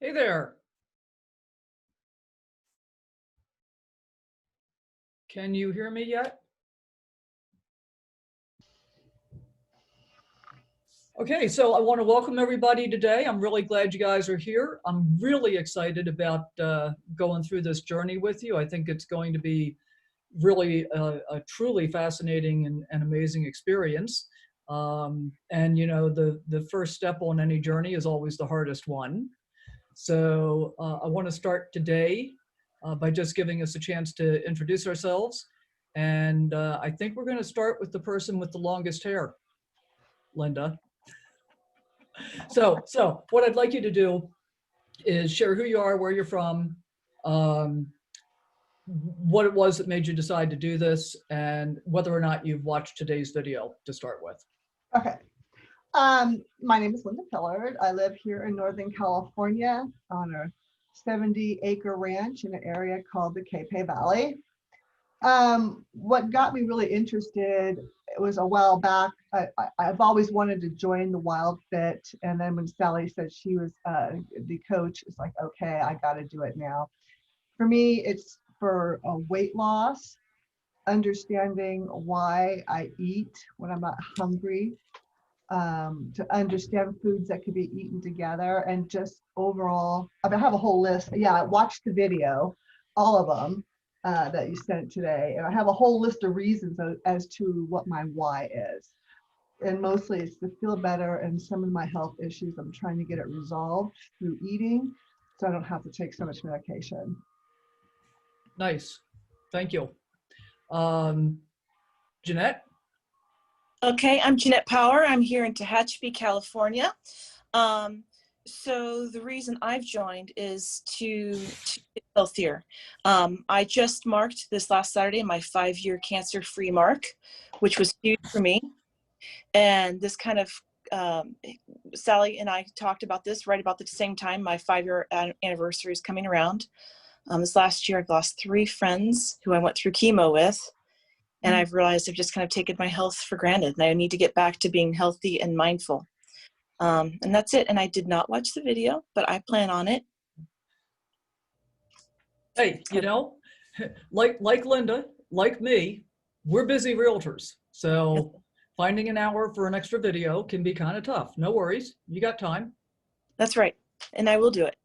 Hey there. Can you hear me yet? Okay, so I want to welcome everybody today. I'm really glad you guys are here. I'm really excited about going through this journey with you. I think it's going to be really a truly fascinating and amazing experience. And you know, the first step on any journey is always the hardest one. So I want to start today by just giving us a chance to introduce ourselves. And I think we're going to start with the person with the longest hair, Linda. So what I'd like you to do is share who you are, where you're from, um, what it was that made you decide to do this, and whether or not you've watched today's video to start with. Okay. My name is Linda Pillard. I live here in Northern California on a 70-acre ranch in an area called the Capay Valley. What got me really interested, it was a while back. I've always wanted to join the WildFit, and then when Sally said she was the coach, it's like, okay, I got to do it now. For me, it's for weight loss, understanding why I eat when I'm not hungry, to understand foods that could be eaten together, and just overall, I have a whole list. Yeah, I watched the video, all of them that you sent today, and I have a whole list of reasons as to what my why is. And mostly it's to feel better, and some of my health issues, I'm trying to get it resolved through eating so I don't have to take so much medication. Nice. Thank you. Jeanette? Okay, I'm Jeanette Power. I'm here in Tehachapi, California. So the reason I've joined is to get healthier. I just marked this last Saturday my 5-year cancer-free mark, which was huge for me. And this kind of, Sally and I talked about this right about the same time. My 5-year anniversary is coming around. This last year, I've lost 3 friends who I went through chemo with. And I've realized I've just kind of taken my health for granted, and I need to get back to being healthy and mindful. And that's it. And I did not watch the video, but I plan on it. Hey, you know, like Linda, like me, we're busy realtors. So finding an hour for an extra video can be kind of tough. No worries. You got time. That's right. And I will do it.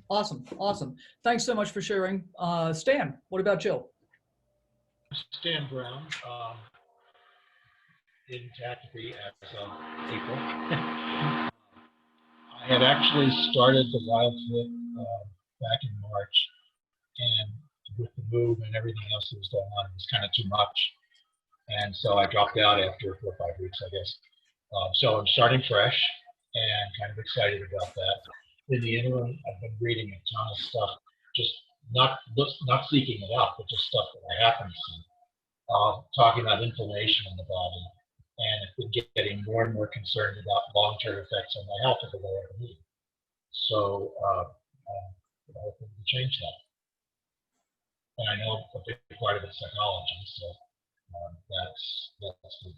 Awesome. Awesome. Thanks so much for sharing. Stan, what about you? Stan Brown, in Tehachapi as of April. I had actually started the WildFit back in March, and with the move and everything else that was going on, it was kind of too much. And so I dropped out after 4 or 5 weeks, I guess. So I'm starting fresh and kind of excited about that. In the interim, I've been reading a ton of stuff, just not seeking it out, but just stuff that I happen to see, talking about inflammation in the body. And I've been getting more and more concerned about long-term effects on my health if I go over eat. So I'm hoping to change that. And I know a big part of it's psychology, so that's good.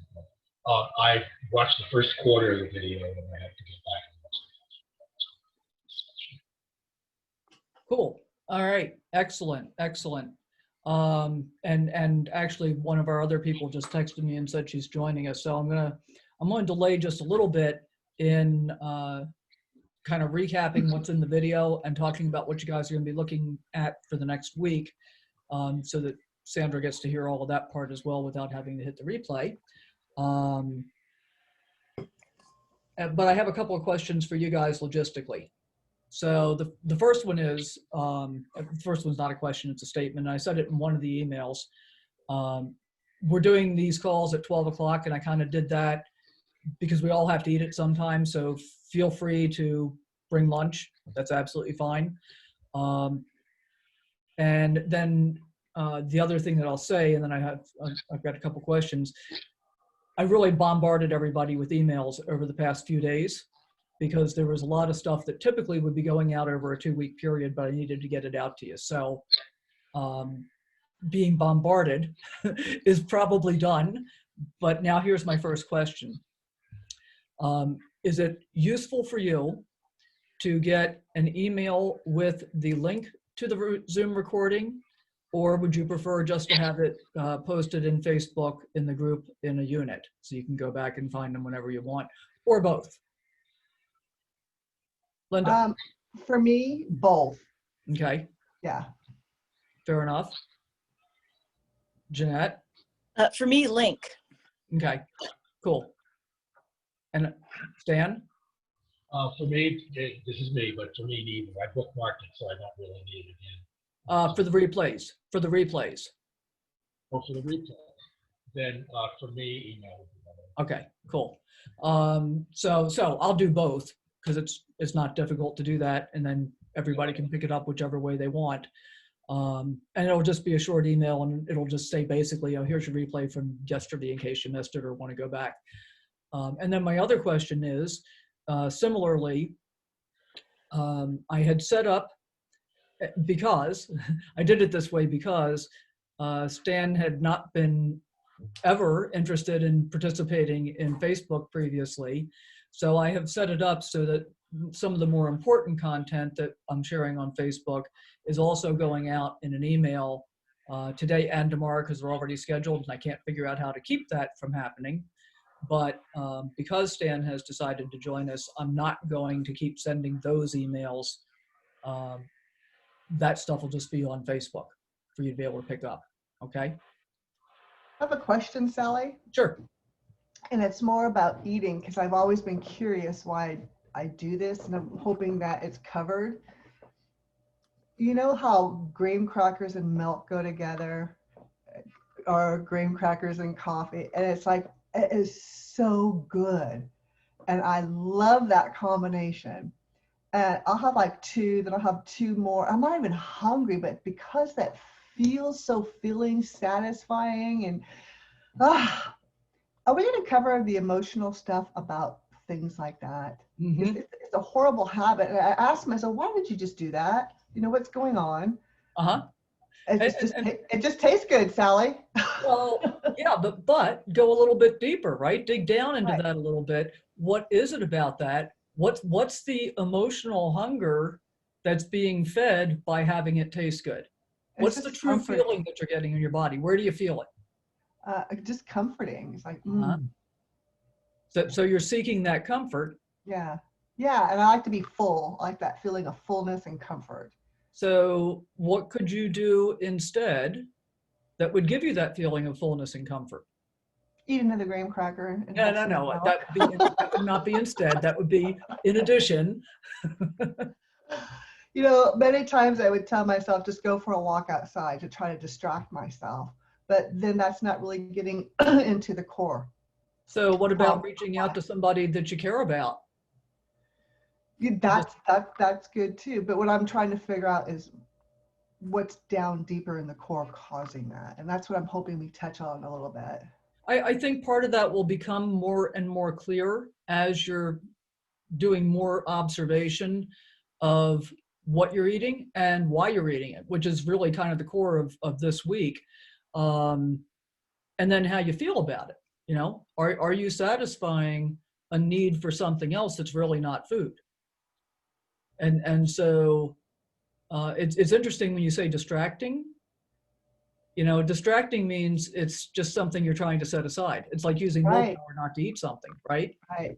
I watched the first quarter of the video, and I have to get back and watch it. Cool. All right. Excellent. Excellent. And actually one of our other people just texted me and said she's joining us. So I'm going to delay just a little bit in kind of recapping what's in the video and talking about what you guys are going to be looking at for the next week, so that Sandra gets to hear all of that part as well without having to hit the replay. But I have a couple of questions for you guys logistically. So the first one is, the first one's not a question, it's a statement. I said it in one of the emails. We're doing these calls at 12 o'clock, and I kind of did that because we all have to eat at some time. So feel free to bring lunch. That's absolutely fine. And then the other thing that I'll say, and then I've got a couple questions. I really bombarded everybody with emails over the past few days, because there was a lot of stuff that typically would be going out over a 2-week period, but I needed to get it out to you. So being bombarded is probably done, but now here's my first question. Is it useful for you to get an email with the link to the Zoom recording, or would you prefer just to have it posted in Facebook in the group in a unit so you can go back and find them whenever you want, or both? Linda. For me, both. Okay, Yeah. fair enough. Jeanette. For me, link. Okay, cool. And Stan. For me, this is me, but for me neither. I bookmarked it, so I don't really need it again. For the replays. For the replays. Or for the replay, then for me, email would be better. Okay, cool. So I'll do both because it's not difficult to do that, and then everybody can pick it up whichever way they want. And it'll just be a short email, and it'll just say basically, oh, here's your replay from yesterday in case you missed it or want to go back. And then my other question is, similarly, I had set up, because I did it this way because Stan had not been ever interested in participating in Facebook previously. So I have set it up so that some of the more important content that I'm sharing on Facebook is also going out in an email today and tomorrow because they're already scheduled and I can't figure out how to keep that from happening. But because Stan has decided to join us, I'm not going to keep sending those emails. That stuff will just be on Facebook for you to be able to pick up. Okay? I have a question, Sally. Sure. And it's more about eating because I've always been curious why I do this, and I'm hoping that it's covered. You know how graham crackers and milk go together, or graham crackers and coffee, and it's like, it is so good. And I love that combination. And I'll have like two, then I'll have two more. I'm not even hungry, but because that feels so filling, satisfying, and are we going to cover the emotional stuff about things like that? Mm-hmm. It's a horrible habit. And I asked myself, why would you just do that? You know, what's going on? Uh-huh. It just tastes good, Sally. Well, yeah, but go a little bit deeper, right? Dig down into Right. that a little bit. What is it about that? What's the emotional hunger that's being fed by having it taste good? What's the true comforting. feeling that you're getting in your body? Where do you feel it? Just comforting. It's like, So you're seeking that comfort. Yeah. Yeah. And I like to be full. I like that feeling of fullness and comfort. So what could you do instead that would give you that feeling of fullness and comfort? Eat another graham cracker. And No. milk. That would not be instead. That would be in addition. You know, many times I would tell myself, just go for a walk outside to try to distract myself. But then that's not really getting into the core. So what about reaching out to somebody that you care about? That's good too. But what I'm trying to figure out is what's down deeper in the core causing that. And that's what I'm hoping we touch on a little bit. I think part of that will become more and more clear as you're doing more observation of what you're eating and why you're eating it, which is really kind of the core of this week. And then how you feel about it. You know, are you satisfying a need for something else that's really not food? And so it's interesting when you say distracting. You know, distracting means it's just something you're trying to set aside. It's like using willpower not to eat something, right? Right.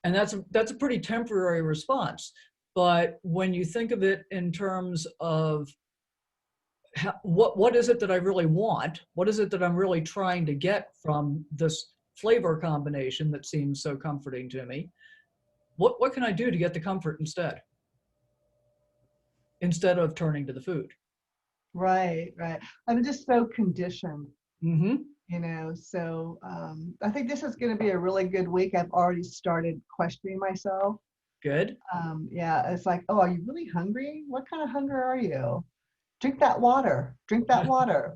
And that's a pretty temporary response. But when you think of it in terms of what is it that I really want? What is it that I'm really trying to get from this flavor combination that seems so comforting to me? What can I do to get the comfort instead of turning to the food? Right. I'm just so conditioned, Mm-hmm. you know, so I think this is going to be a really good week. I've already started questioning myself. Good. Yeah, it's like, oh, are you really hungry? What kind of hunger are you? Drink that water. Drink that water.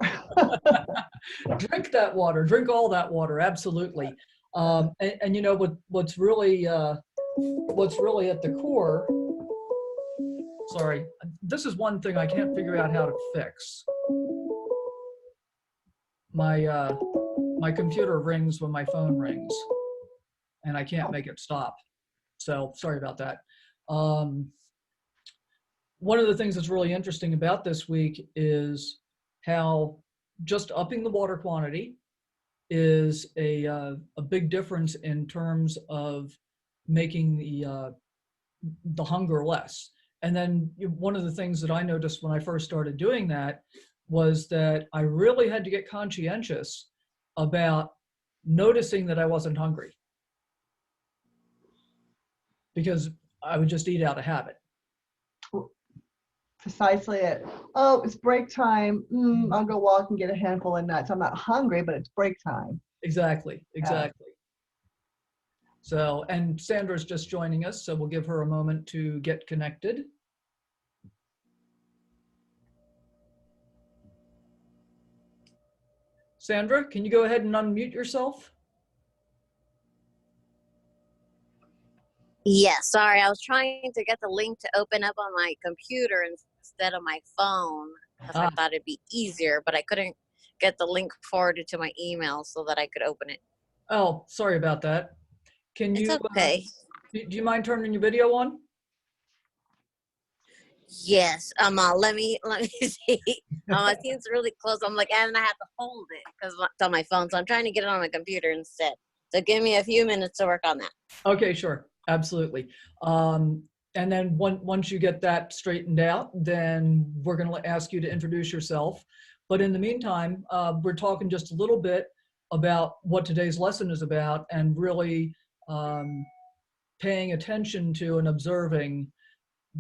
Drink that water. Drink all that water. Absolutely. And you know what's really at the core. Sorry, this is one thing I can't figure out how to fix. My computer rings when my phone rings, and I can't make it stop. So sorry about that. one of the things that's really interesting about this week is how just upping the water quantity is a big difference in terms of making the hunger less. And then one of the things that I noticed when I first started doing that was that I really had to get conscientious about noticing that I wasn't hungry, because I would just eat out of habit. Precisely it. Oh, it's break time. I'll go walk and get a handful of nuts. I'm not hungry, but it's break time. Exactly. So, and Sandra's just joining us, so we'll give her a moment to get connected. Sandra, can you go ahead and unmute yourself? Yes, sorry, I was trying to get the link to open up on my computer instead of my phone because I thought it'd be easier, but I couldn't get the link forwarded to my email so that I could open it. Oh, sorry about that. Can It's you, okay. do you mind turning your video on? Yes, let me see. It seems really close. I'm like, and I have to hold it because it's on my phone, so I'm trying to get it on my computer instead. So give me a few minutes to work on that. Okay, sure, absolutely. And then once you get that straightened out, then we're going to ask you to introduce yourself. But in the meantime, we're talking just a little bit about what today's lesson is about, and really paying attention to and observing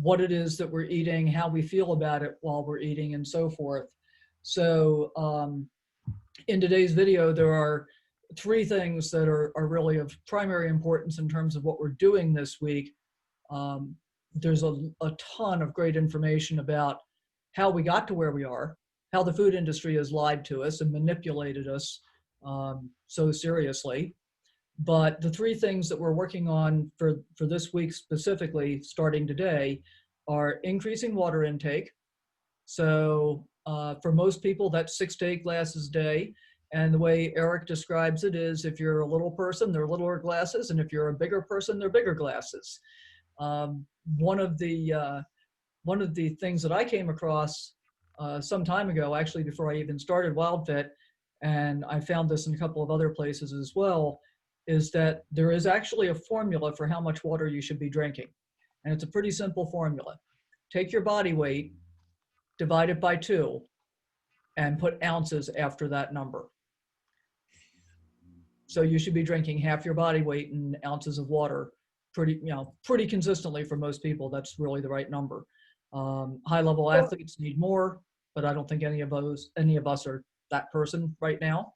what it is that we're eating, how we feel about it while we're eating, and so forth. So in today's video, there are 3 things that are really of primary importance in terms of what we're doing this week. There's a ton of great information about how we got to where we are, how the food industry has lied to us and manipulated us so seriously. But the 3 things that we're working on for this week specifically, starting today, are increasing water intake. So for most people, that's 6 to 8 glasses a day. And the way Eric describes it is, if you're a little person, they're littler glasses, and if you're a bigger person, they're bigger glasses. One of the things that I came across some time ago, actually before I even started WildFit, and I found this in a couple of other places as well, is that there is actually a formula for how much water you should be drinking. And it's a pretty simple formula. Take your body weight, divide it by 2, and put ounces after that number. So you should be drinking half your body weight in ounces of water pretty consistently for most people. That's really the right number. High-level athletes need more, but I don't think any of us are that person right now.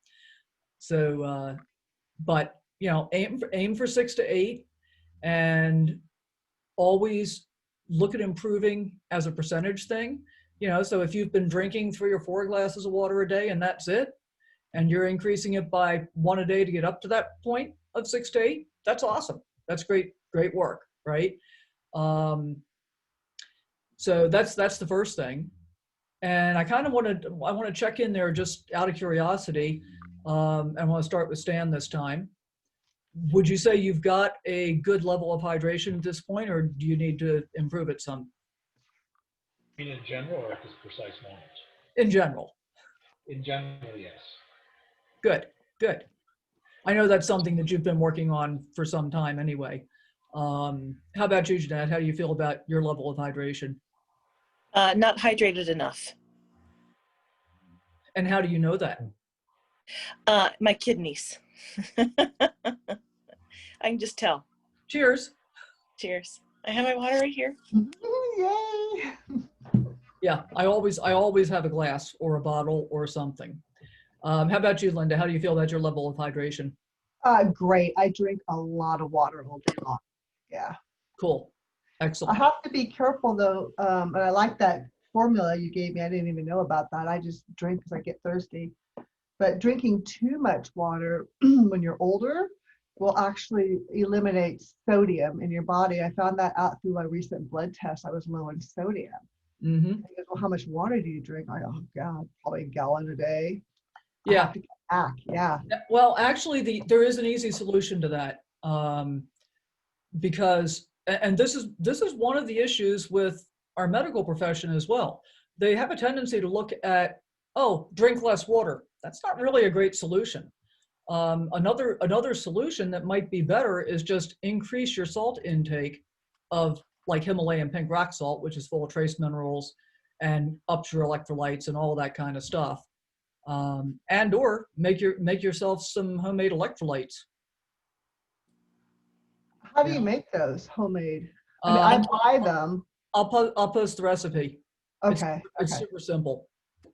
So, but aim for 6 to 8, and always look at improving as a percentage thing. So if you've been drinking 3 or 4 glasses of water a day and that's it, and you're increasing it by 1 a day to get up to that point of 6 to 8, that's awesome. That's great work, right? So that's the first thing. And I kind of want to check in there just out of curiosity, and I want to start with Stan this time. Would you say you've got a good level of hydration at this point, or do you need to improve it some? In general, or at this precise moment? In general. In general, yes. Good. I know that's something that you've been working on for some time anyway. How about you, Jeanette? How do you feel about your level of hydration? Not hydrated enough. And how do you know that? My kidneys. I can just tell. Cheers. Cheers. I have my water right here. Yay! Yeah, I always have a glass or a bottle or something. How about you, Linda? How do you feel about your level of hydration? Great. I drink a lot of water all day long. Yeah. Cool. Excellent. I have to be careful though, and I like that formula you gave me. I didn't even know about that. I just drink because I get thirsty. But drinking too much water when you're older will actually eliminate sodium in your body. I found that out through my recent blood test. I was low in sodium. Mm-hmm. He goes, well, how much water do you drink? I go, oh God, probably a gallon a day. Yeah. I have to get back. Yeah. Well, actually, there is an easy solution to that, because, and this is one of the issues with our medical profession as well. They have a tendency to look at, oh, drink less water. That's not really a great solution. Another solution that might be better is just increase your salt intake of like Himalayan pink rock salt, which is full of trace minerals and ups your electrolytes and all of that kind of stuff. And or make yourself some homemade electrolytes. How do Yeah. you make those homemade? I mean, I buy them. I'll post the recipe. Okay. It's Okay. super simple.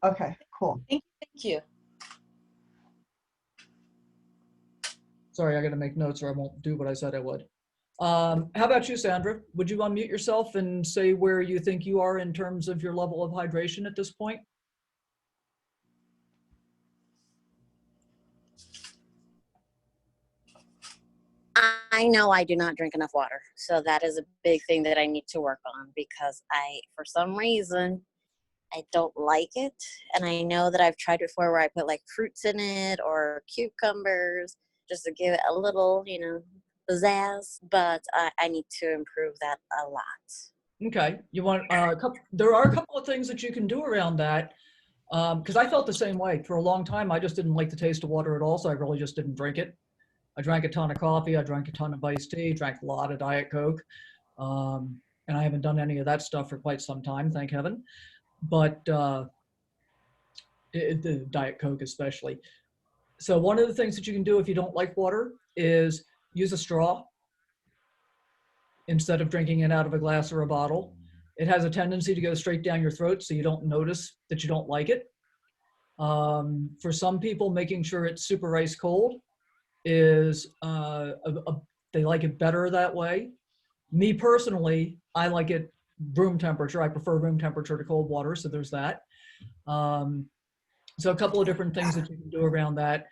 Okay. Cool. Thank you. Sorry, I got to make notes or I won't do what I said I would. How about you, Sandra? Would you unmute yourself and say where you think you are in terms of your level of hydration at this point? I know I do not drink enough water. So that is a big thing that I need to work on because for some reason, I don't like it. And I know that I've tried before where I put like fruits in it or cucumbers just to give it a little, pizzazz. But I need to improve that a lot. Okay, you want a couple? There are a couple of things that you can do around that. Because I felt the same way for a long time. I just didn't like the taste of water at all, so I really just didn't drink it. I drank a ton of coffee. I drank a ton of iced tea. Drank a lot of Diet Coke, and I haven't done any of that stuff for quite some time, thank heaven. But the Diet Coke especially. So one of the things that you can do if you don't like water is use a straw instead of drinking it out of a glass or a bottle. It has a tendency to go straight down your throat, so you don't notice that you don't like it. For some people, making sure it's super ice cold is they like it better that way. Me personally, I like it room temperature. I prefer room temperature to cold water, so there's that. So a couple of different things that you can do around that.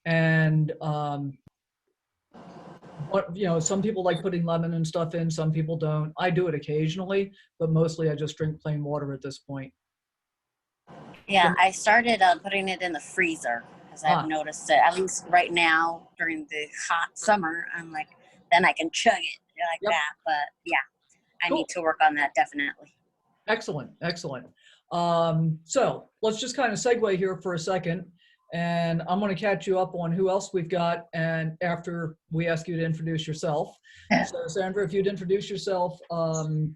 And some people like putting lemon and stuff in, some people don't. I do it occasionally, but mostly I just drink plain water at this point. Yeah, I started putting it in the freezer because I've noticed it, at least right now during the hot summer, I'm like, then I can chug it like that. But yeah, I need to work on that definitely. Excellent, excellent. So let's just kind of segue here for a second, and I'm going to catch you up on who else we've got, and after we ask you to introduce yourself. So Sandra, if you'd introduce yourself, who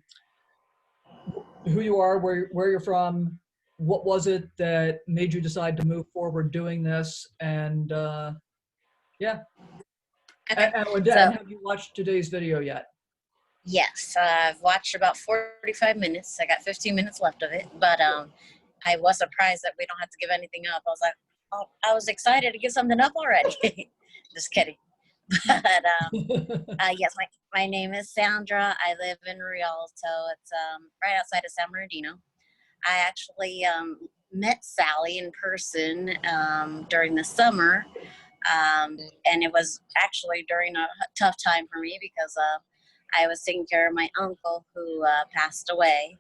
you are, where you're from, what was it that made you decide to move forward doing this, and yeah. Okay. And have you watched today's video yet? Yes, I've watched about 45 minutes. I got 15 minutes left of it, but I was surprised that we don't have to give anything up. I was like, oh, I was excited to give something up already. Just kidding. But yes, my name is Sandra. I live in Rialto. It's right outside of San Bernardino. I actually met Sally in person during the summer, and it was actually during a tough time for me because I was taking care of my uncle who passed away.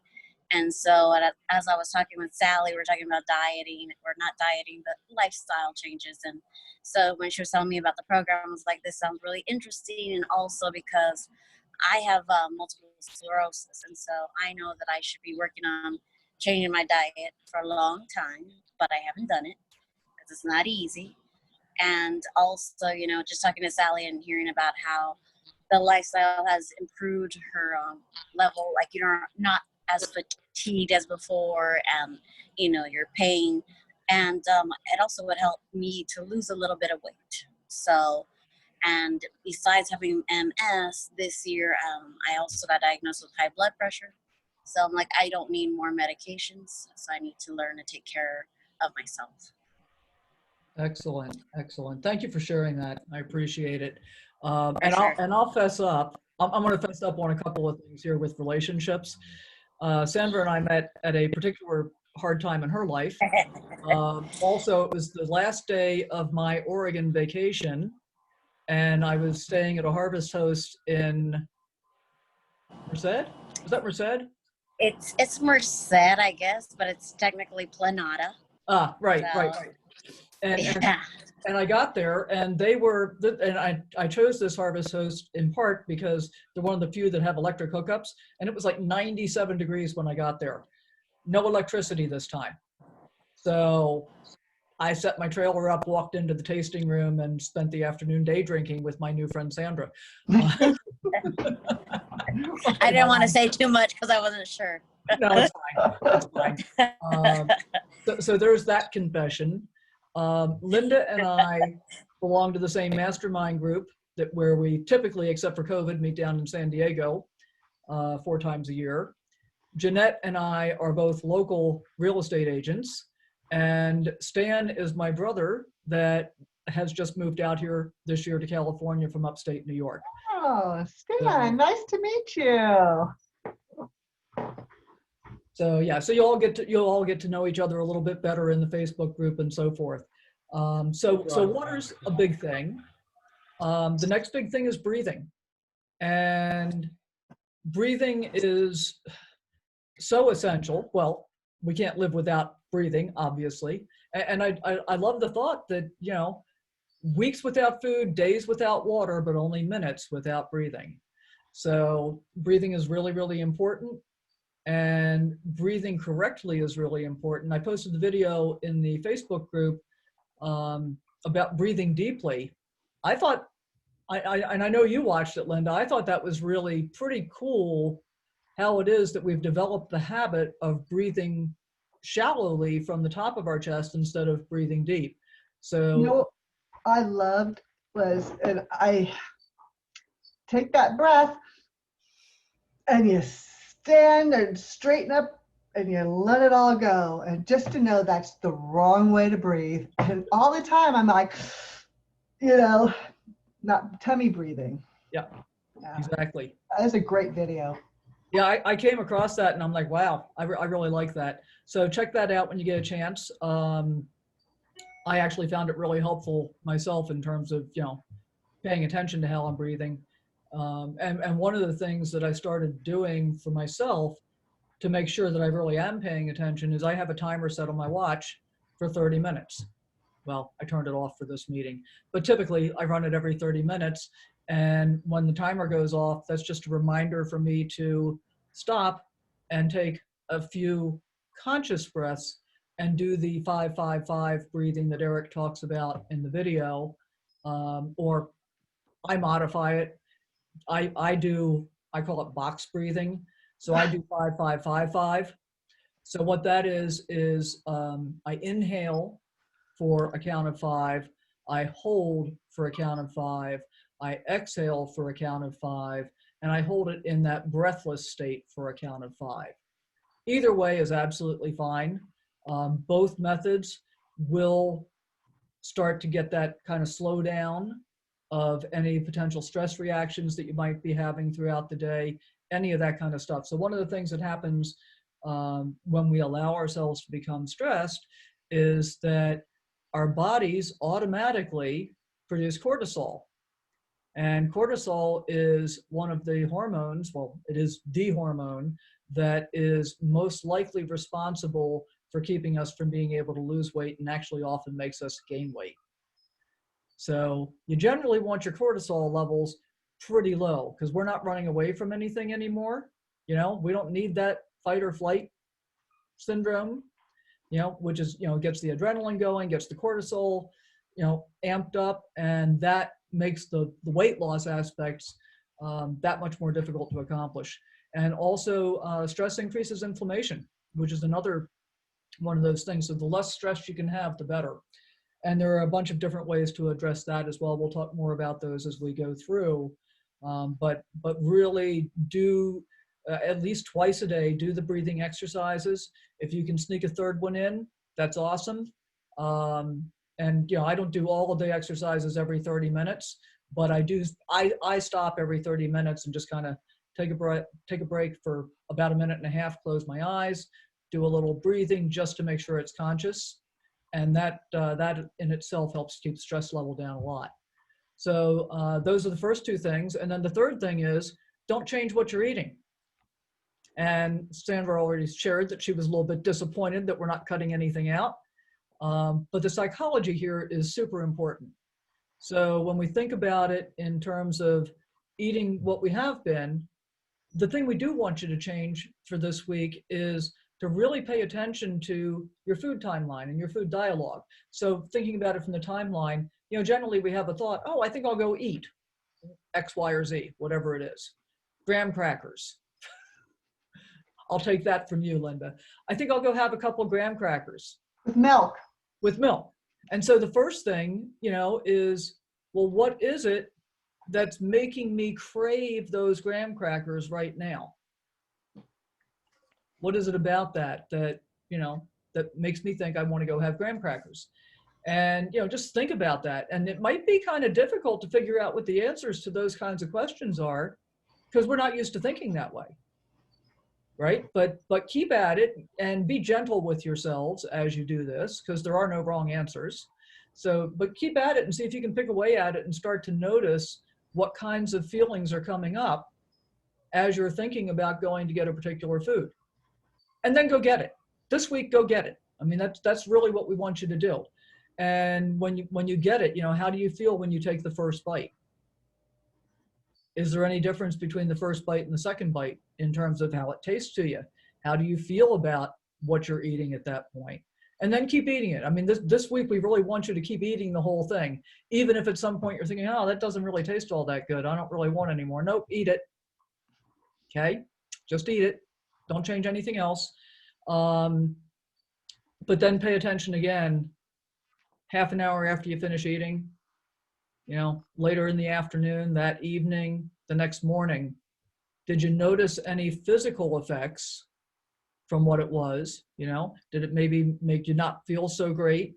And so as I was talking with Sally, we were talking about dieting, or not dieting, but lifestyle changes. And so when she was telling me about the program, I was like, this sounds really interesting. And also because I have multiple sclerosis. And so I know that I should be working on changing my diet for a long time, but I haven't done it because it's not easy. And also, just talking to Sally and hearing about how the lifestyle has improved her level, like you're not as fatigued as before, and your pain, and it also would help me to lose a little bit of weight. So, and besides having MS this year, I also got diagnosed with high blood pressure. So I'm like, I don't need more medications, so I need to learn to take care of myself. Excellent, excellent. Thank you for sharing that. I appreciate it. Sure. I'll fess up. I'm going to fess up on a couple of things here with relationships. Sandra and I met at a particular hard time in her life. Also, it was the last day of my Oregon vacation, and I was staying at a Harvest Host in Merced. Was that Merced? It's Merced, I guess, but it's technically Planada. Ah, right, So, right, right. And, Yeah. and I got there, and they were, and I chose this Harvest Host in part because they're one of the few that have electric hookups, and it was like 97 degrees when I got there. No electricity this time. So I set my trailer up, walked into the tasting room, and spent the afternoon day drinking with my new friend Sandra. I didn't want to say too much because I wasn't sure. No, it's fine. It's fine. So there's that confession. Linda and I belong to the same mastermind group that where we typically, except for COVID, meet down in San Diego 4 times a year. Jeanette and I are both local real estate agents, and Stan is my brother that has just moved out here this year to California from upstate New York. Oh, Stan, nice to meet you. So yeah, so you'll all get to know each other a little bit better in the Facebook group and so forth. So water's a big thing. The next big thing is breathing, and breathing is so essential. Well, we can't live without breathing, obviously. And I love the thought that, you know, weeks without food, days without water, but only minutes without breathing. So breathing is really, really important. And breathing correctly is really important. I posted the video in the Facebook group about breathing deeply. I thought, and I know you watched it, Linda, I thought that was really pretty cool how it is that we've developed the habit of breathing shallowly from the top of our chest instead of breathing deep. So, You know what I loved was, and I take that breath and you stand and straighten up and you let it all go. And just to know that's the wrong way to breathe. And all the time I'm like, you know, not tummy breathing. yeah, exactly. That was a great video. Yeah, I came across that and I'm like, wow, I really like that. So check that out when you get a chance. I actually found it really helpful myself in terms of, you know, paying attention to how I'm breathing. And one of the things that I started doing for myself to make sure that I really am paying attention is I have a timer set on my watch for 30 minutes. Well, I turned it off for this meeting, but typically I run it every 30 minutes. And when the timer goes off, that's just a reminder for me to stop and take a few conscious breaths and do the 5-5-5 breathing that Eric talks about in the video, or I modify it. I call it box breathing. So I do 5-5-5-5. So what that is I inhale for a count of 5, I hold for a count of 5, I exhale for a count of 5, and I hold it in that breathless state for a count of 5. Either way is absolutely fine. Both methods will start to get that kind of slow down of any potential stress reactions that you might be having throughout the day, any of that kind of stuff. So one of the things that happens when we allow ourselves to become stressed is that our bodies automatically produce cortisol. And cortisol is one of the hormones, well, it is the hormone that is most likely responsible for keeping us from being able to lose weight and actually often makes us gain weight. So you generally want your cortisol levels pretty low because we're not running away from anything anymore. You know, we don't need that fight or flight syndrome, you know, which is, you know, gets the adrenaline going, gets the cortisol, you know, amped up, and that makes the weight loss aspects that much more difficult to accomplish. And also stress increases inflammation, which is another one of those things. So the less stress you can have, the better. And there are a bunch of different ways to address that as well. We'll talk more about those as we go through. But really do at least twice a day, do the breathing exercises. If you can sneak a third one in, that's awesome. And you know, I don't do all of the exercises every 30 minutes, but I stop every 30 minutes and just kind of take a break for about 1.5 minutes, close my eyes, do a little breathing just to make sure it's conscious. And that in itself helps keep the stress level down a lot. So those are the first 2 things. And then the third thing is don't change what you're eating. And Sandra already shared that she was a little bit disappointed that we're not cutting anything out. But the psychology here is super important. So when we think about it in terms of eating what we have been, the thing we do want you to change for this week is to really pay attention to your food timeline and your food dialogue. So thinking about it from the timeline, generally we have a thought, oh, I think I'll go eat X, Y, or Z, whatever it is. Graham crackers. I'll take that from you, Linda. I think I'll go have a couple of graham crackers. With milk. With milk. And so the first thing, is, well, what is it that's making me crave those graham crackers right now? What is it about that that makes me think I want to go have graham crackers? And, just think about that. And it might be kind of difficult to figure out what the answers to those kinds of questions are because we're not used to thinking that way. Right? But keep at it and be gentle with yourselves as you do this, because there are no wrong answers. So, but keep at it and see if you can pick away at it and start to notice what kinds of feelings are coming up as you're thinking about going to get a particular food. And then go get it. This week, go get it. I mean, that's really what we want you to do. And when you get it, how do you feel when you take the first bite? Is there any difference between the first bite and the second bite in terms of how it tastes to you? How do you feel about what you're eating at that point? And then keep eating it. I mean, this week, we really want you to keep eating the whole thing. Even if at some point you're thinking, oh, that doesn't really taste all that good. I don't really want any more. Nope, eat it. Okay? Just eat it. Don't change anything else. But then pay attention again, half an hour after you finish eating, later in the afternoon, that evening, the next morning. Did you notice any physical effects from what it was? Did it maybe make you not feel so great?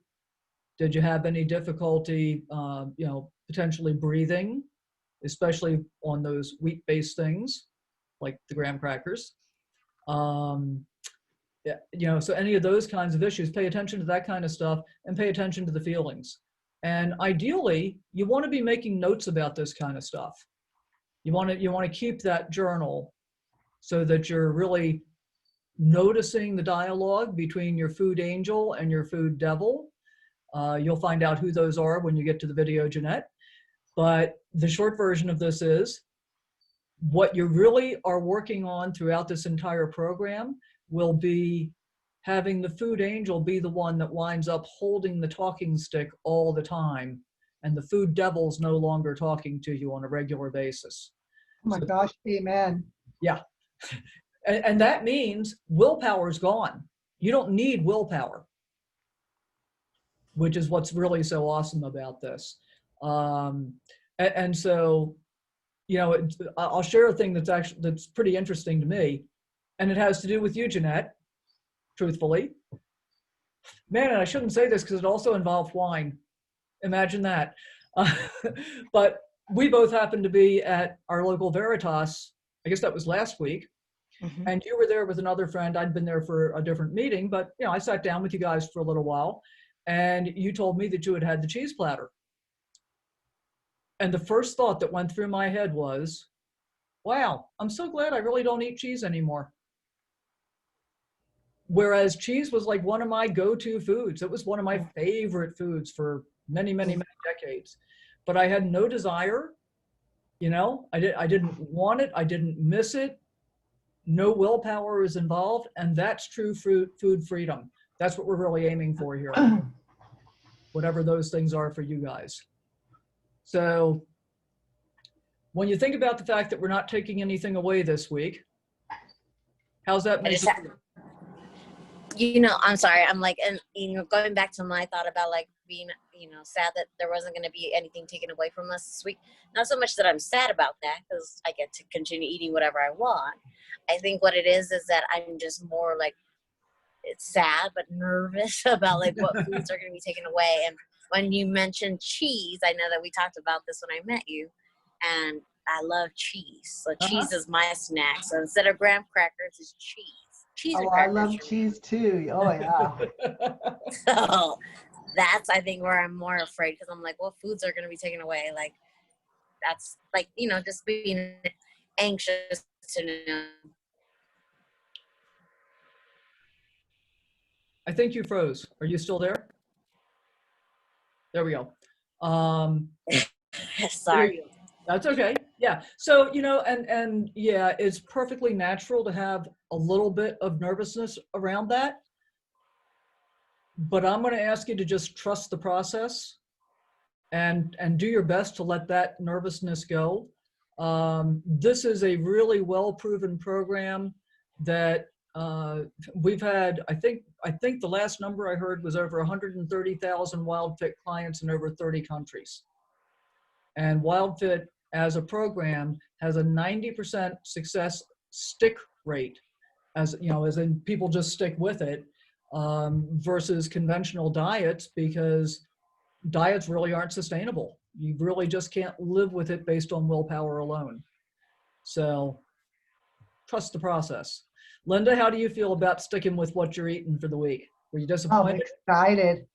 Did you have any difficulty, potentially breathing, especially on those wheat-based things like the graham crackers? Yeah, so any of those kinds of issues, pay attention to that kind of stuff and pay attention to the feelings. And ideally, you want to be making notes about this kind of stuff. You want to keep that journal so that you're really noticing the dialogue between your food angel and your food devil. You'll find out who those are when you get to the video, Jeanette. But the short version of this is what you really are working on throughout this entire program will be having the food angel be the one that winds up holding the talking stick all the time, and the food devil's no longer talking to you on a regular basis. Oh my gosh, amen. Yeah. And that means willpower's gone. You don't need willpower, which is what's really so awesome about this. And so, I'll share a thing that's pretty interesting to me, and it has to do with you, Jeanette, truthfully. Man, and I shouldn't say this because it also involved wine. Imagine that. But we both happened to be at our local Veritas, I guess that was last week. Mm-hmm. And you were there with another friend. I'd been there for a different meeting, but I sat down with you guys for a little while, and you told me that you had had the cheese platter. And the first thought that went through my head was, wow, I'm so glad I really don't eat cheese anymore. Whereas cheese was like one of my go-to foods. It was one of my favorite foods for many, many, many decades. But I had no desire, I didn't want it. I didn't miss it. No willpower is involved. And that's true food freedom. That's what we're really aiming for here. Whatever those things are for you guys. So when you think about the fact that we're not taking anything away this week, how's that make you feel? I'm sorry. I'm like, and going back to my thought about like being, sad that there wasn't going to be anything taken away from us this week. Not so much that I'm sad about that because I get to continue eating whatever I want. I think what it is that I'm just more like, it's sad but nervous about like what foods are going to be taken away. And when you mentioned cheese, I know that we talked about this when I met you, and I love cheese. So cheese is my snack. So instead of graham crackers, it's cheese. Cheese and crackers. I love cheese too. Oh yeah. So that's, I think, where I'm more afraid, because I'm like, what foods are going to be taken away? Like, that's like, just being anxious to know. I think you froze. Are you still there? There we go. Um, Sorry. That's okay. Yeah. So, you know, and yeah, it's perfectly natural to have a little bit of nervousness around that. But I'm going to ask you to just trust the process and do your best to let that nervousness go. This is a really well-proven program that we've had. I think the last number I heard was over 130,000 WildFit clients in over 30 countries. And WildFit as a program has a 90% success stick rate, as you know, as in people just stick with it, versus conventional diets, because diets really aren't sustainable. You really just can't live with it based on willpower alone. So trust the process. Linda, how do you feel about sticking with what you're eating for the week? Were you Oh, I'm disappointed? excited.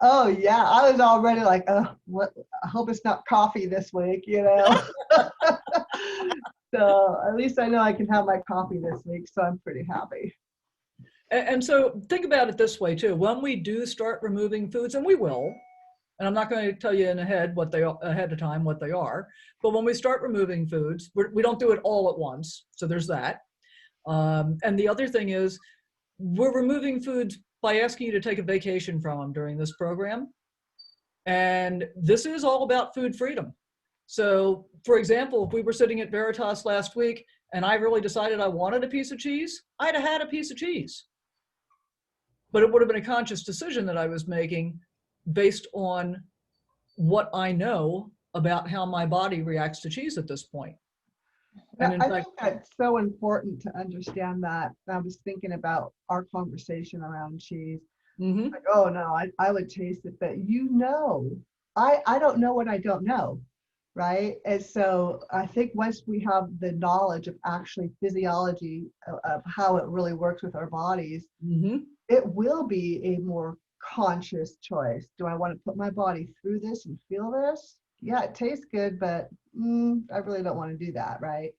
Oh yeah, I was already like, oh, what? I hope it's not coffee this week, you know. So at least I know I can have my coffee this week, so I'm pretty happy. And so think about it this way too. When we do start removing foods, and we will, and I'm not going to tell you in ahead what they are, ahead of time what they are, but when we start removing foods, we don't do it all at once. So there's that. And the other thing is, we're removing foods by asking you to take a vacation from them during this program. And this is all about food freedom. So for example, if we were sitting at Veritas last week and I really decided I wanted a piece of cheese, I'd have had a piece of cheese. But it would have been a conscious decision that I was making based on what I know about how my body reacts to cheese at this point. And in I fact, think that's so important to understand that. I was thinking about our conversation around cheese. mhm. Like, oh no, I would taste it, but you know, I don't know what I don't know, right? And so I think once we have the knowledge of actually physiology of how it really works with our bodies, Mhm. it will be a more conscious choice. Do I want to put my body through this and feel this? Yeah, it tastes good, but I really don't want to do that, right?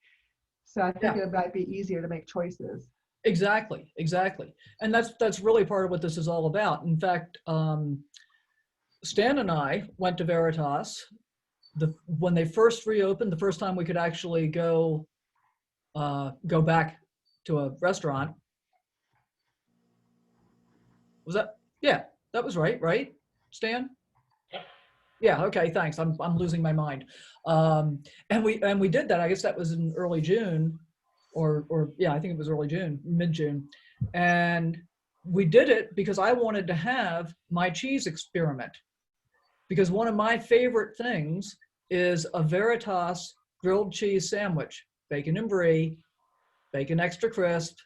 So I think Yeah. it might be easier to make choices. Exactly, exactly. And that's really part of what this is all about. In fact, Stan and I went to Veritas when they first reopened, the first time we could actually go back to a restaurant. Was that? Yeah, that was right, Stan? Yeah, okay, thanks. I'm losing my mind. And we did that. I guess that was in early June, or yeah, I think it was early June, mid-June. And we did it because I wanted to have my cheese experiment. Because one of my favorite things is a Veritas grilled cheese sandwich, bacon and brie, bacon extra crisp.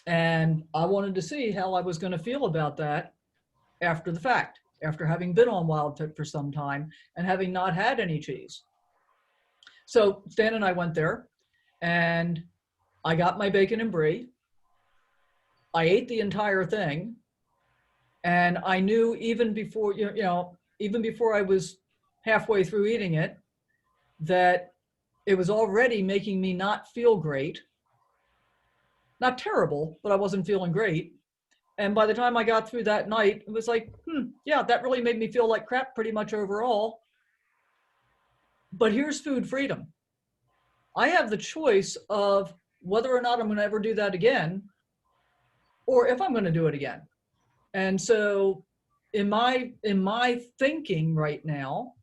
And I wanted to see how I was going to feel about that after the fact, after having been on WildFit for some time and having not had any cheese. So Stan and I went there and I got my bacon and brie. I ate the entire thing. And I knew even before, even before I was halfway through eating it, that it was already making me not feel great. Not terrible, but I wasn't feeling great. And by the time I got through that night, it was like, yeah, that really made me feel like crap pretty much overall. But here's food freedom. I have the choice of whether or not I'm going to ever do that again, or if I'm going to do it again. And so in my thinking right now,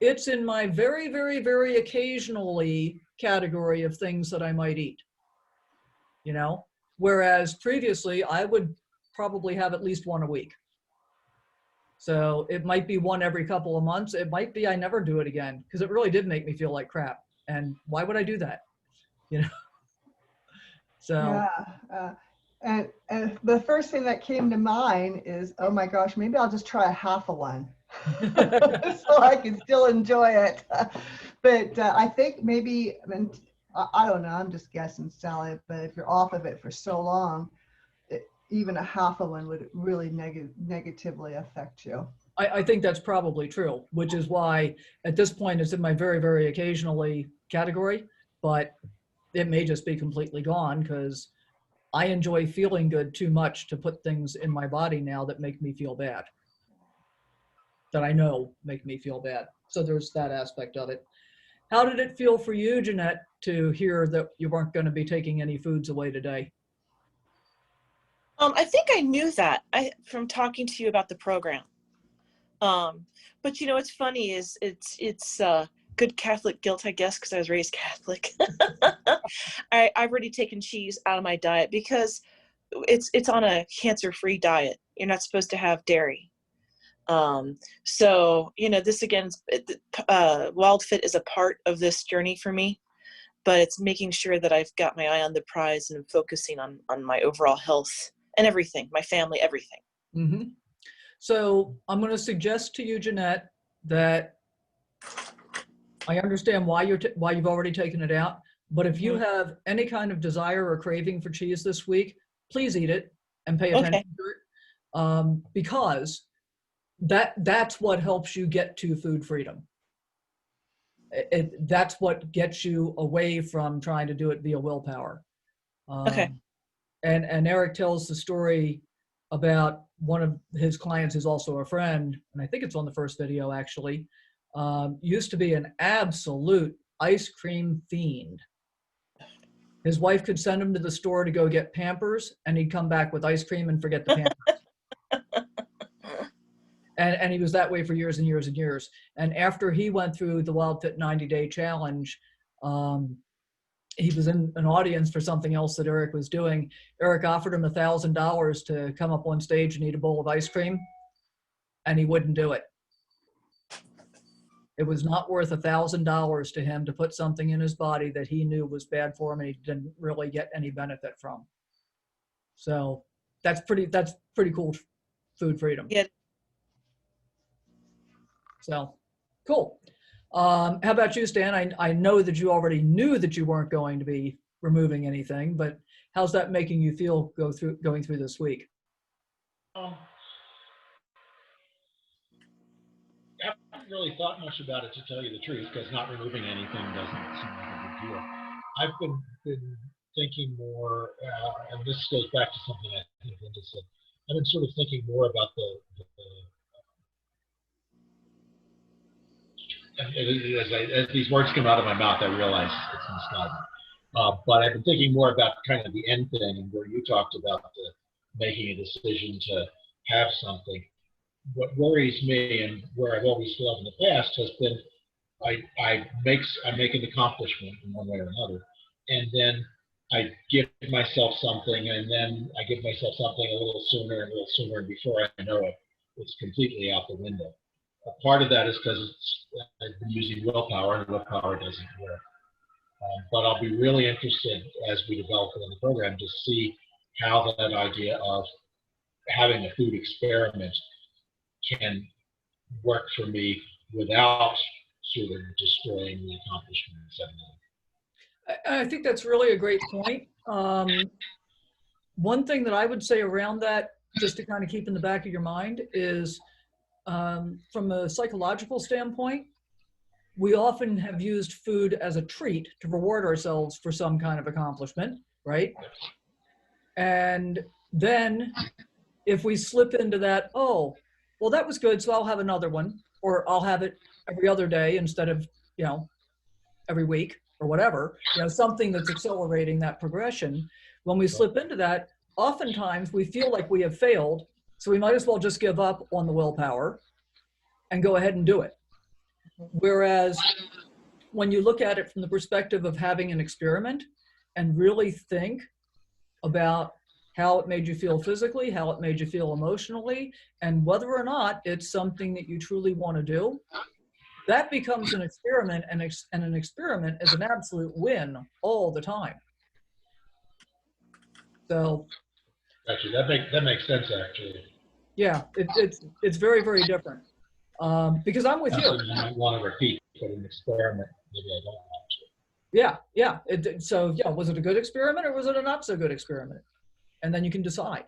it's in my very, very, very occasionally category of things that I might eat, whereas previously I would probably have at least one a week. So it might be one every couple of months. It might be I never do it again because it really did make me feel like crap. And why would I do that? So Yeah. And the first thing that came to mind is, oh my gosh, maybe I'll just try a half of one so I can still enjoy it. But I think maybe, and I don't know, I'm just guessing, Sally, but if you're off of it for so long, even a half of one would really negatively affect you. I think that's probably true, which is why at this point it's in my very, very occasionally category, but it may just be completely gone because I enjoy feeling good too much to put things in my body now that make me feel bad, that I know make me feel bad. So there's that aspect of it. How did it feel for you, Jeanette, to hear that you weren't going to be taking any foods away today? I think I knew that from talking to you about the program. But you know, what's funny is it's good Catholic guilt, I guess, because I was raised Catholic. I've already taken cheese out of my diet because it's on a cancer-free diet. You're not supposed to have dairy. So, you know, this again, WildFit is a part of this journey for me, but it's making sure that I've got my eye on the prize and focusing on my overall health and everything, my family, everything. Mm-hmm. So I'm going to suggest to you, Jeanette, that I understand why you've already taken it out, but if you have any kind of desire or craving for cheese this week, please eat it and pay attention to it, because that's what helps you get to food freedom. That's what gets you away from trying to do it via willpower. And Eric tells the story about one of his clients who's also a friend, and I think it's on the first video actually, used to be an absolute ice cream fiend. His wife could send him to the store to go get Pampers, and he'd come back with ice cream and forget the Pampers. And he was that way for years and years and years. And after he went through the WildFit 90-day challenge, he was in an audience for something else that Eric was doing. Eric offered him $1,000 to come up on stage and eat a bowl of ice cream, and he wouldn't do it. It was not worth $1,000 to him to put something in his body that he knew was bad for him and he didn't really get any benefit from. So that's pretty cool food freedom. Yeah. So cool. How about you, Stan? I know that you already knew that you weren't going to be removing anything, but how's that making you feel going through this week? I haven't really thought much about it, to tell you the truth, because not removing anything doesn't seem like a big deal. I've been thinking more, and this goes back to something I think Linda said. I've been sort of thinking more about as these words come out of my mouth, I realize it's misguided. But I've been thinking more about kind of the end thing, and where you talked about making a decision to have something. What worries me, and where I've always failed in the past, has been I make an accomplishment in one way or another, and then I give myself something, and then I give myself something a little sooner, and before I know it, it's completely out the window. A part of that is because I've been using willpower, and willpower doesn't work. But I'll be really interested, as we develop it in the program, to see how that idea of having a food experiment can work for me without sort of destroying the accomplishments I've made. I think that's really a great point. One thing that I would say around that, just to kind of keep in the back of your mind, is from a psychological standpoint, we often have used food as a treat to reward ourselves for some kind of accomplishment, right? And then if we slip into that, oh, well, that was good, so I'll have another one, or I'll have it every other day instead of, every week or whatever, something that's accelerating that progression. When we slip into that, oftentimes we feel like we have failed, so we might as well just give up on the willpower and go ahead and do it. Whereas when you look at it from the perspective of having an experiment and really think about how it made you feel physically, how it made you feel emotionally, and whether or not it's something that you truly want to do, that becomes an experiment, and an experiment is an absolute win all the time. So Actually, that makes sense, actually. Yeah, it's very, very different. Because I'm with you. You might want to repeat, but an experiment, maybe I don't want to. Yeah. So was it a good experiment or was it a not so good experiment? And then you can decide.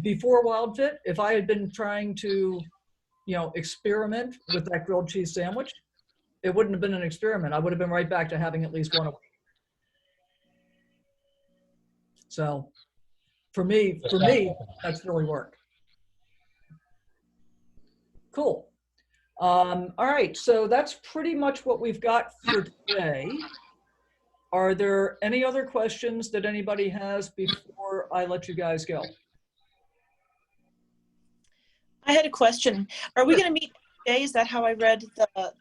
Before WildFit, if I had been trying to, experiment with that grilled cheese sandwich, it wouldn't have been an experiment. I would have been right back to having at least one a week. So for me, that's really work. Cool. All right, so that's pretty much what we've got for today. Are there any other questions that anybody has before I let you guys go? I had a question. Are we going to meet every day? Is that how I read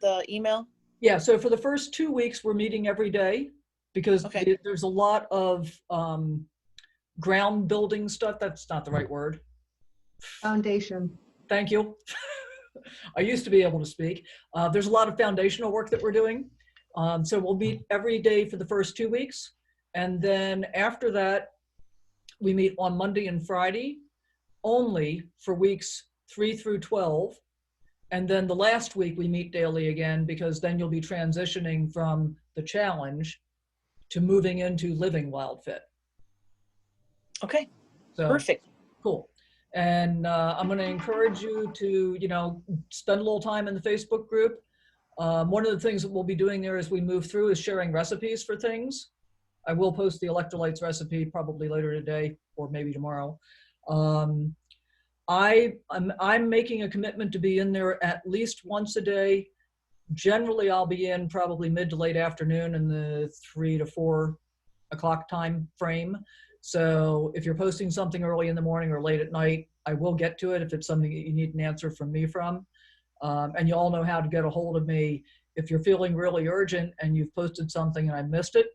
the email? Yeah, so for the first 2 weeks, we're meeting every day because Okay. there's a lot of ground building stuff. That's not the right word. Foundation. Thank you. I used to be able to speak. There's a lot of foundational work that we're doing. So we'll meet every day for the first 2 weeks. And then after that, we meet on Monday and Friday only for weeks 3 through 12. And then the last week we meet daily again, because then you'll be transitioning from the challenge to moving into living WildFit. Okay, So, perfect. cool. And I'm going to encourage you to, spend a little time in the Facebook group. One of the things that we'll be doing there as we move through is sharing recipes for things. I will post the electrolytes recipe probably later today or maybe tomorrow. I'm making a commitment to be in there at least once a day. Generally, I'll be in probably mid to late afternoon in the 3 to 4 o'clock time frame. So if you're posting something early in the morning or late at night, I will get to it if it's something that you need an answer from me from. And you all know how to get a hold of me. If you're feeling really urgent and you've posted something and I missed it,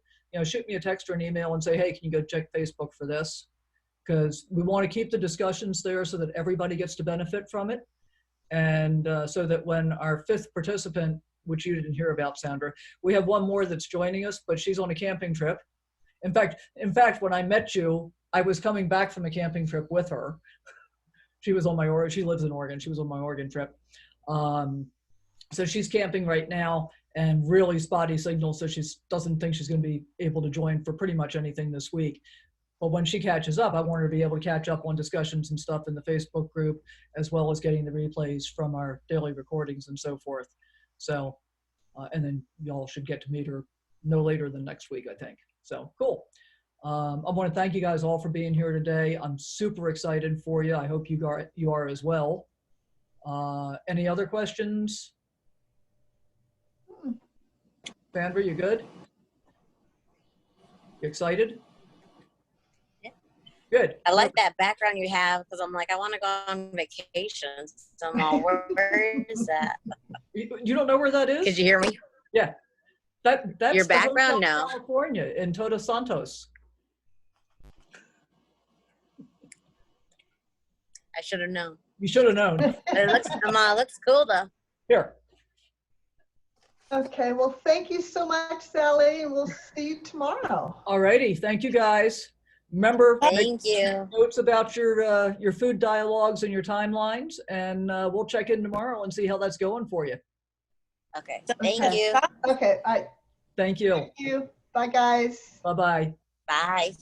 shoot me a text or an email and say, hey, can you go check Facebook for this? Because we want to keep the discussions there so that everybody gets to benefit from it. And so that when our 5th participant, which you didn't hear about, Sandra, we have one more that's joining us, but she's on a camping trip. In fact, when I met you, I was coming back from a camping trip with her. She was on my she lives in Oregon. She was on my Oregon trip. So she's camping right now and really spotty signal. So she doesn't think she's going to be able to join for pretty much anything this week. But when she catches up, I want her to be able to catch up on discussions and stuff in the Facebook group, as well as getting the replays from our daily recordings and so forth. So, and then y'all should get to meet her no later than next week, I think. So cool. I want to thank you guys all for being here today. I'm super excited for you. I hope you are as well. Any other questions? Sandra, you good? You excited? Yeah. Good. I like that background you have because I'm like, I want to go on vacation. So I'm all, where is that? You don't know where that is? Could you hear me? Yeah. That's Your the background? Hotel No. California in Todos Santos. I should have known. You should have known. It looks cool though. Here. Okay, well, thank you so much, Sally, and we'll see you tomorrow. All righty. Thank you, guys. Remember, Thank you. notes about your food dialogues and your timelines, and we'll check in tomorrow and see how that's going for you. Okay. Thank Okay. you. Okay, Thank you. thank you. Bye, guys. Bye-bye. Bye.